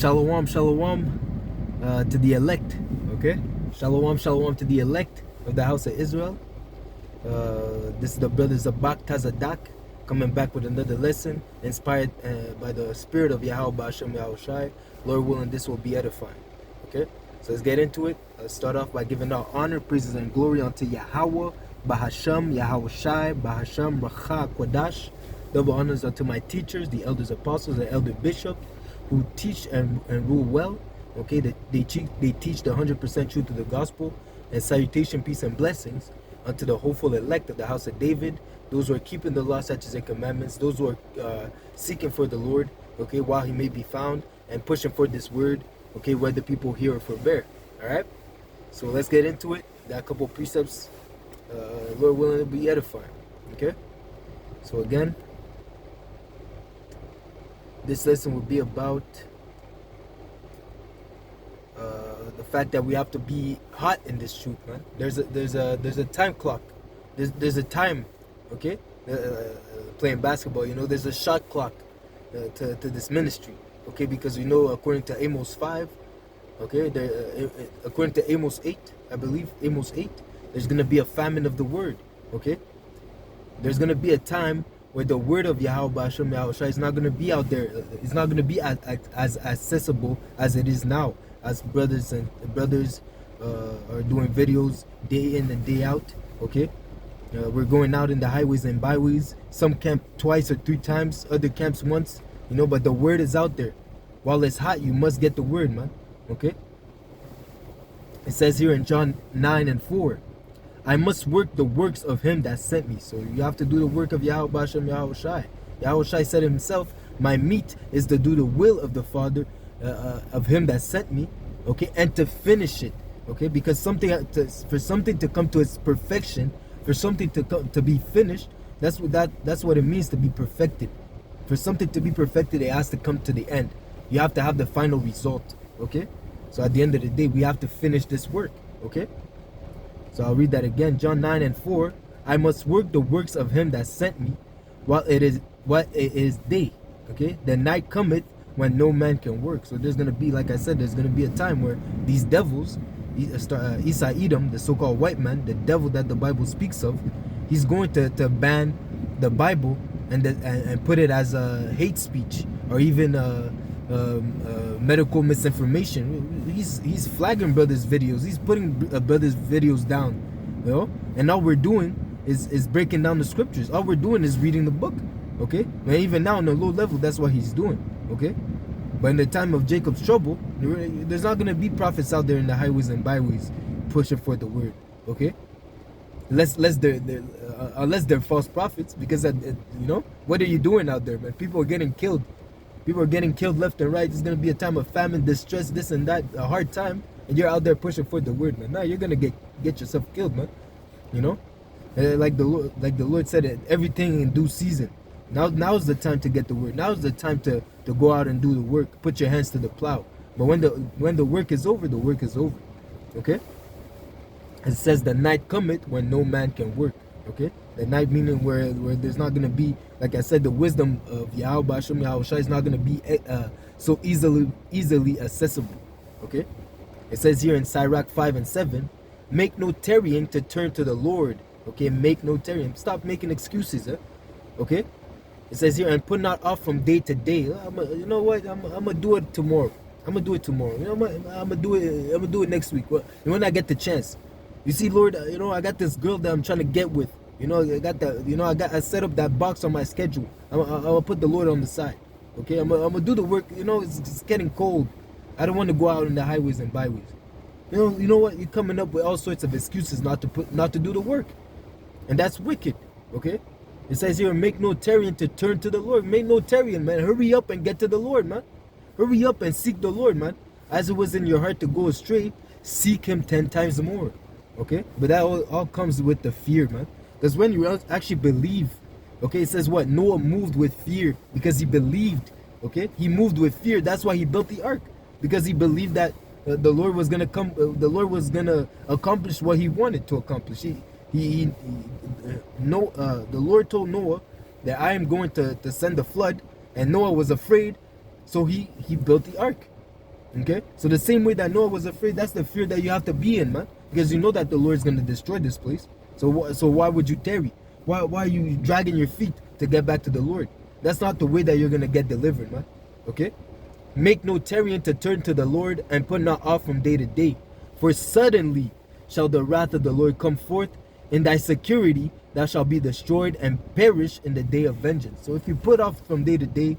Shalom, shalom to the elect. Okay? Shalom, shalom to the elect of the house of Israel. This is the brother Zabak Tazadak coming back with another lesson inspired by the spirit of Yahweh Ba'ashem Yahushai. Lord willing, this will be edifying. Okay? So let's get into it. Let's start off by giving all honor, praises, and glory unto Yahweh Ba'ashem Yahushai Ba'ashem Racha Kwadash. Double honors unto my teachers, the elders apostles, and elder bishops, who teach and rule well. Okay, they teach the 100% truth of the gospel. And salutation, peace, and blessings unto the hopeful elect of the house of David, those who are keeping the law, statutes, and commandments, those who are seeking for the Lord, okay, while he may be found, and pushing for this word, okay, whether people hear or forbear. All right, so let's get into it. Got a couple precepts, Lord willing, to be edifying. Okay, so again, this lesson will be about the fact that we have to be hot in this truth, man. There's a time clock. There's a time, okay? Playing basketball, you know, there's a shot clock to this ministry, okay? Because we know, according to Amos 5, okay, according to Amos 8, I believe, Amos 8, there's gonna be a famine of the word, okay? There's gonna be a time where the word of Yahweh Ba'ashem Yahushai is not gonna be out there. It's not gonna be as accessible as it is now. As brothers are doing videos day in and day out, okay? We're going out in the highways and byways. Some camp twice or 3 times, other camps once, you know, but the word is out there. While it's hot, you must get the word, man, okay? It says here in John 9:4, I must work the works of him that sent me. So you have to do the work of Yahweh Ba'ashem Yahushai. Yahushai said himself, my meat is to do the will of the Father, of him that sent me, okay, and to finish it, okay, because for something to come to its perfection, for something to be finished, that's what it means to be perfected. For something to be perfected, it has to come to the end. You have to have the final result, okay? So at the end of the day, we have to finish this work, okay? So I'll read that again. John 9:4, I must work the works of him that sent me while it is day, okay? The night cometh when no man can work. So there's going to be, like I said, there's going to be a time where these devils, Isa Edom, the so-called white man, the devil that the Bible speaks of, he's going to ban the Bible and put it as a hate speech or even medical misinformation. He's flagging brothers' videos. He's putting brothers' videos down, you know. And all we're doing is breaking down the scriptures. All we're doing is reading the book, okay. And even now on a low level, that's what he's doing, okay. But in the time of Jacob's trouble, there's not gonna be prophets out there in the highways and byways pushing for the word, okay. Unless they're false prophets, because you know, what are you doing out there, man? People are getting killed. People are getting killed left and right. It's going to be a time of famine, distress, this and that, a hard time, and you're out there pushing for the word, man. Now you're going to get yourself killed, man. You know? Like the Lord said, everything in due season. Now's the time to get the word. Now's the time to go out and do the work. Put your hands to the plow. But when the work is over, the work is over. Okay? It says the night cometh when no man can work. Okay? The night meaning where there's not going to be, like I said, the wisdom of Yahweh Ba'ashem Yahushai is not going to be so easily accessible. Okay? It says here in Sirach 5:7, make no tarrying to turn to the Lord. Okay? Make no tarrying. Stop making excuses. Okay? It says here, and put not off from day to day. You know what? I'm going to do it tomorrow. I'm going to do it tomorrow. You know, I'm going to do it next week. When I get the chance. You see, Lord, you know, I got this girl that I'm trying to get with. You know, I set up that box on my schedule. I'm gonna put the Lord on the side. Okay, I'm gonna do the work. You know, it's getting cold. I don't want to go out in the highways and byways. You know what? You're coming up with all sorts of excuses not to do the work, and that's wicked. Okay, it says here, make no tarrying to turn to the Lord. Make no tarrying, man. Hurry up and get to the Lord, man. Hurry up and seek the Lord, man. As it was in your heart to go astray, seek Him 10 times more. Okay, but that all comes with the fear, man. Because when you actually believe, okay, it says what? Noah moved with fear because he believed, okay? He moved with fear. That's why he built the ark, because he believed that the Lord was going to come, the Lord was going to accomplish what he wanted to accomplish. The Lord told Noah that I am going to send a flood, and Noah was afraid, so he built the ark. Okay, so the same way that Noah was afraid, that's the fear that you have to be in, man, because you know that the Lord is going to destroy this place. So why would you tarry? Why are you dragging your feet to get back to the Lord? That's not the way that you're going to get delivered, man. Okay, make no tarrying to turn to the Lord, and put not off from day to day, for suddenly shall the wrath of the Lord come forth. In thy security thou shalt be destroyed and perish in the day of vengeance. So if you put off from day to day,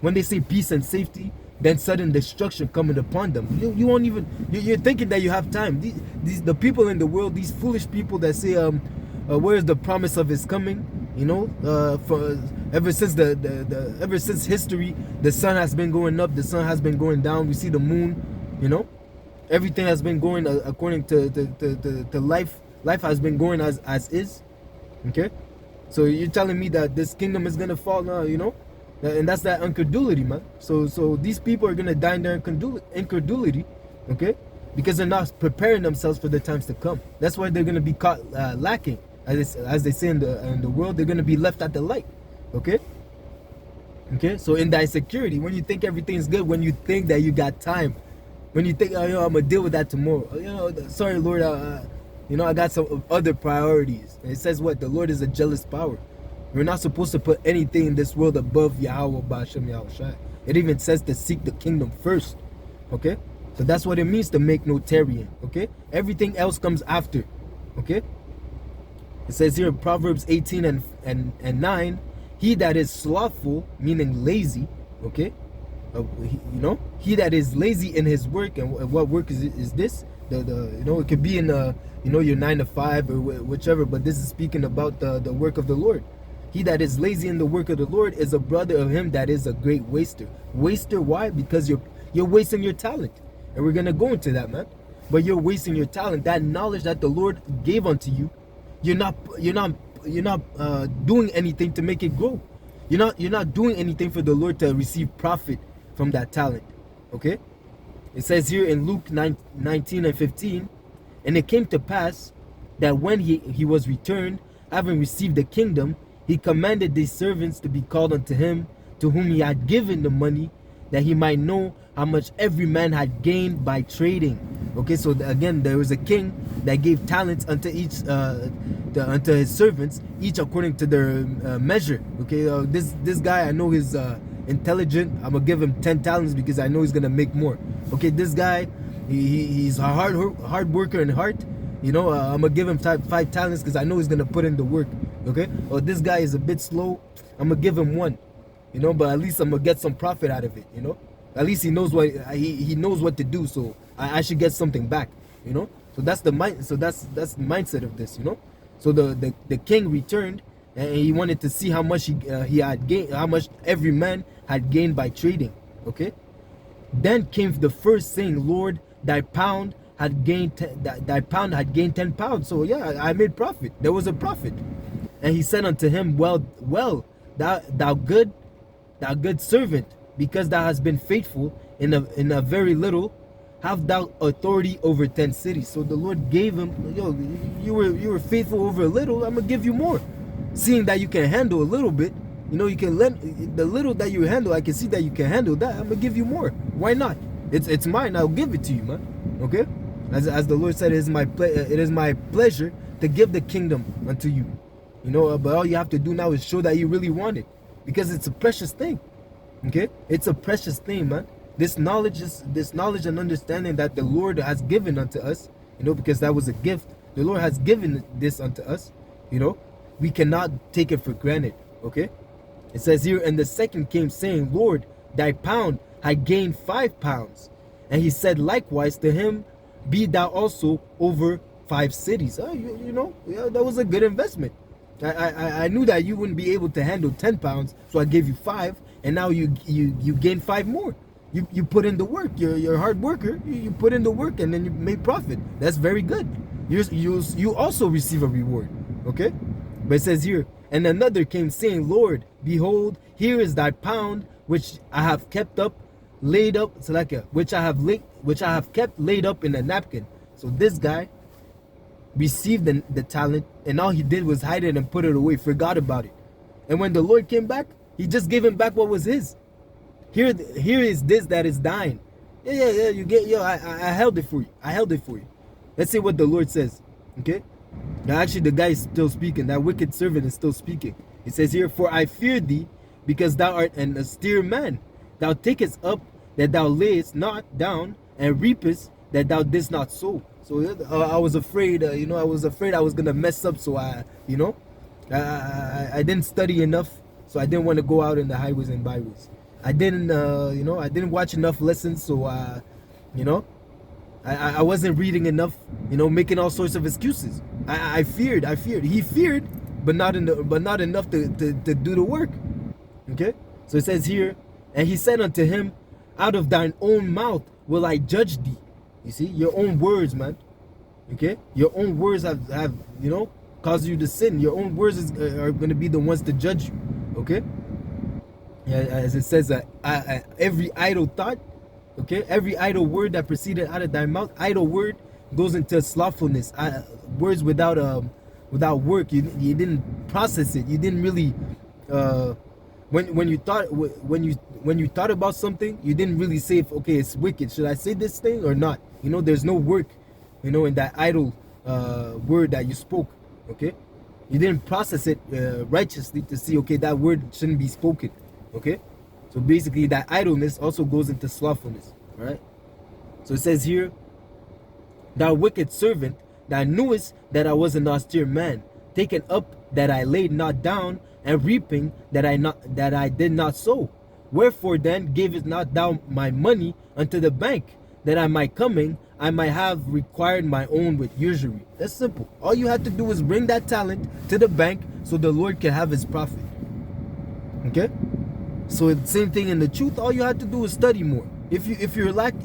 when they say peace and safety, then sudden destruction coming upon them. You won't even, you're thinking that you have time. The people in the world, these foolish people that say, where is the promise of his coming? You know, for ever since ever since history, the sun has been going up, the sun has been going down. We see the moon. You know, everything has been going according to life. Life has been going as is. Okay, so you're telling me that this kingdom is gonna fall now? You know. And that's that incredulity, man. So these people are gonna die in their incredulity, okay? Because they're not preparing themselves for the times to come. That's why they're gonna be caught lacking, as they say in the world. They're gonna be left at the light, okay? Okay. So in that security, when you think everything's good, when you think that you got time, when you think, oh, you know, I'm gonna deal with that tomorrow. You know, sorry, Lord, you know, I got some other priorities. And it says what? The Lord is a jealous power. We're not supposed to put anything in this world above Yahweh Ba'ashem Yahushai. It even says to seek the kingdom first. Okay? So that's what it means to make no tarrying. Okay? Everything else comes after. Okay? It says here in Proverbs 18 and 9, he that is slothful, meaning lazy, okay? You know, he that is lazy in his work, and what work is this? You know, it could be in you know, your 9 to 5 or whichever, but this is speaking about the work of the Lord. He that is lazy in the work of the Lord is a brother of him that is a great waster. Waster, why? Because you're wasting your talent. And we're gonna go into that, man. But you're wasting your talent. That knowledge that the Lord gave unto you, you're not doing anything to make it grow. You're not doing anything for the Lord to receive profit from that talent. Okay? It says here in Luke 19 and 15, and it came to pass that when he was returned, having received the kingdom, he commanded these servants to be called unto him, to whom he had given the money, that he might know how much every man had gained by trading. Okay, so again, there was a king that gave talents unto each, unto his servants, each according to their measure. Okay, this guy, I know he's intelligent. I'm gonna give him 10 talents because I know he's gonna make more. Okay, this guy, he's a hard worker in heart. You know, I'm gonna give him 5 talents because I know he's gonna put in the work. Okay, or this guy is a bit slow, I'm gonna give him 1. You know, but at least I'm gonna get some profit out of it. You know, at least he knows what he knows what to do, so I should get something back. You know, so that's the the mindset of this. You know, so the king returned, and he wanted to see how much he had gained, how much every man had gained by trading. Okay, then came the first saying, Lord, thy pound had gained 10 pounds. So yeah, I made profit. There was a profit. And he said unto him, well, thou good servant, because thou hast been faithful in a very little, have thou authority over 10 cities. So the Lord gave him, yo, you were faithful over a little, I'm gonna give you more. Seeing that you can handle a little bit, you know, you can lend the little that you handle. I can see that you can handle that. I'm gonna give you more. Why not? It's mine. I'll give it to you, man. Okay. As the Lord said, it is my pleasure to give the kingdom unto you. You know, but all you have to do now is show that you really want it, because it's a precious thing. Okay, it's a precious thing, man. This knowledge and understanding that the Lord has given unto us. You know, because that was a gift. The Lord has given this unto us. You know, we cannot take it for granted. Okay, it says here, and the second came saying, Lord, thy pound had gained 5 pounds, and he said likewise to him, be thou also over 5 cities. You know, yeah, that was a good investment. I knew that you wouldn't be able to handle 10 pounds, so I gave you 5, and now you gain 5 more. You put in the work. You're a hard worker. You put in the work, and then you made profit. That's very good. You also receive a reward. Okay, but it says here, and another came saying, Lord, behold, here is thy pound which I have kept up, laid up, so like which I have kept laid up in a napkin. So this guy received the talent, and all he did was hide it and put it away, forgot about it. And when the Lord came back, he just gave him back what was his. Here is this that is thine. Yeah. You get, yo. I held it for you. I held it for you. Let's see what the Lord says. Okay. Now, actually, the guy is still speaking. That wicked servant is still speaking. It says here, "For I fear thee, because thou art an austere man. Thou takest up that thou layest not down, and reapest that thou didst not sow." So I was afraid. I was afraid I was gonna mess up. So I didn't study enough. So I didn't want to go out in the highways and byways. I didn't, I didn't watch enough lessons. So, I wasn't reading enough, making all sorts of excuses. I feared. He feared, but not enough to do the work. Okay? So it says here, "And he said unto him, Out of thine own mouth will I judge thee." You see, your own words, man. Okay? Your own words have caused you to sin. Your own words are going to be the ones to judge you. Okay? As it says, every idle thought, okay, every idle word that proceeded out of thy mouth, idle word goes into slothfulness. Words without work. You didn't process it. You didn't really when you thought about something, you didn't really say, okay, it's wicked. Should I say this thing or not? There's no work, in that idle word that you spoke. Okay, you didn't process it righteously to see, okay, that word shouldn't be spoken. Okay, so basically that idleness also goes into slothfulness. All right. So it says here, "Thou wicked servant, thou knewest that I was an austere man, taken up that I laid not down, and reaping that I did not sow. Wherefore then gavest not thou my money unto the bank, that I might coming I might have required my own with usury?" That's simple. All you had to do was bring that talent to the bank so the Lord can have his profit. Okay? So the same thing in the truth. All you had to do is study more. If you lack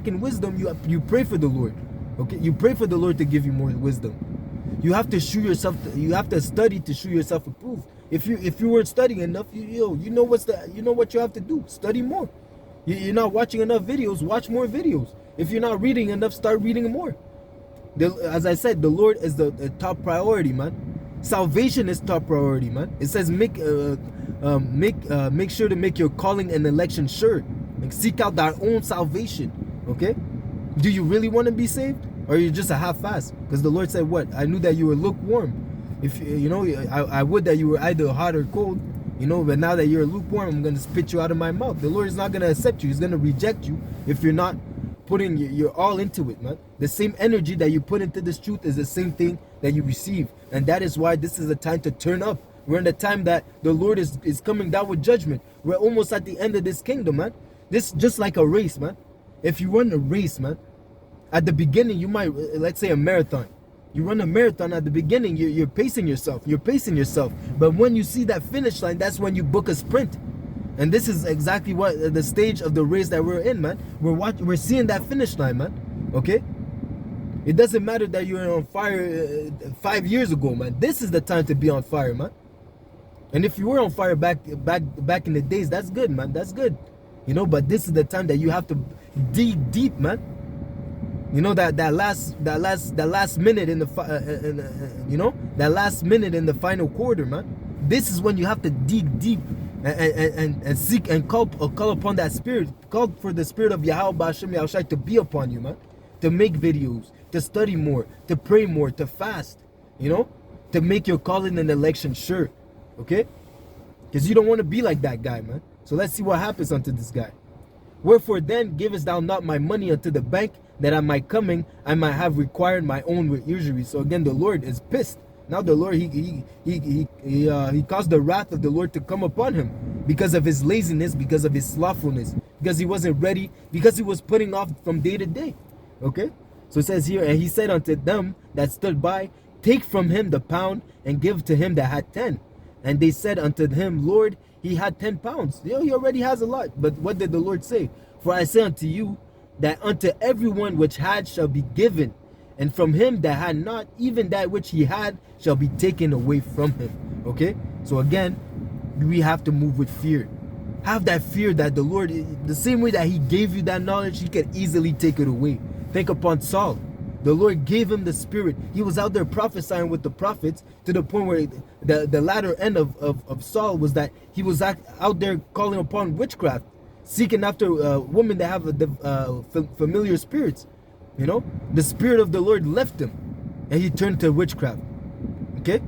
in wisdom, you pray for the Lord. Okay? You pray for the Lord to give you more wisdom. You have to you have to study to shew yourself approved. If you weren't studying enough, you know what you have to do. Study more. You're not watching enough videos, watch more videos. If you're not reading enough, start reading more. As I said, the Lord is the top priority, man. Salvation is top priority, man. It says make sure to make your calling and election sure. Like, seek out thy own salvation. Okay? Do you really want to be saved, or are you just a half-ass? Because the Lord said, "What? I knew that you were lukewarm. If I would that you were either hot or cold. But now that you're lukewarm, I'm going to spit you out of my mouth." The Lord is not going to accept you. He's going to reject you if you're not putting your all into it, man. The same energy that you put into this truth is the same thing that you receive. And that is why this is a time to turn up. We're in the time that the Lord is coming down with judgment. We're almost at the end of this kingdom, man. This is just like a race, man. If you run a race, man, at the beginning, you might, let's say a marathon. You run a marathon at the beginning, you're pacing yourself. But when you see that finish line, that's when you book a sprint. And this is exactly what the stage of the race that we're in, man. We're seeing that finish line, man. Okay? It doesn't matter that you were on fire 5 years ago, man. This is the time to be on fire, man. And if you were on fire back in the days, that's good, man. That's good. But this is the time that you have to dig deep, man. That last minute in the that last minute in the final quarter, man. This is when you have to dig deep and seek and call upon that spirit. Call for the spirit of Yahweh B'Hashem Yahushai to be upon you, man. To make videos, to study more, to pray more, to fast. To make your calling and election sure. Okay? Because you don't want to be like that guy, man. So let's see what happens unto this guy. "Wherefore then givest thou not my money unto the bank, that I might coming I might have required my own with usury?" So again, the Lord is pissed. Now the Lord, he caused the wrath of the Lord to come upon him because of his laziness, because of his slothfulness, because he wasn't ready, because he was putting off from day to day. Okay? So it says here, "And he said unto them that stood by, Take from him the pound, and give to him that had 10. And they said unto him, Lord, he had 10 pounds. He already has a lot. But what did the Lord say? For I say unto you, that unto everyone which had shall be given, and from him that had not, even that which he had shall be taken away from him." Okay? So again, we have to move with fear. Have that fear that the Lord, the same way that he gave you that knowledge, he can easily take it away. Think upon Saul. The Lord gave him the spirit. He was out there prophesying with the prophets to the point where the latter end of Saul was that he was out there calling upon witchcraft. seeking after women that have familiar spirits. You know, the spirit of the Lord left him, and he turned to witchcraft. Okay,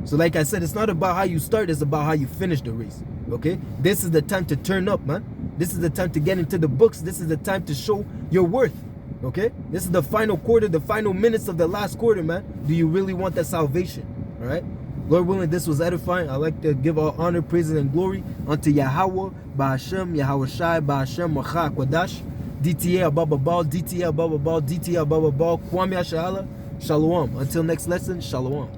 so like I said, it's not about how you start; it's about how you finish the race. Okay, this is the time to turn up, man. This is the time to get into the books. This is the time to show your worth. Okay, this is the final quarter, the final minutes of the last quarter, man. Do you really want that salvation? All right. Lord willing, this was edifying. I like to give all honor, praises, and glory unto Yahweh, Ba'Hashem, Yahweh Shai, Ba'Hashem, Macha, Kwadash, DTA, Abababal, DTA, Abababal, DTA, Abababal, Kwame Ashala, Shalom. Until next lesson, Shalom.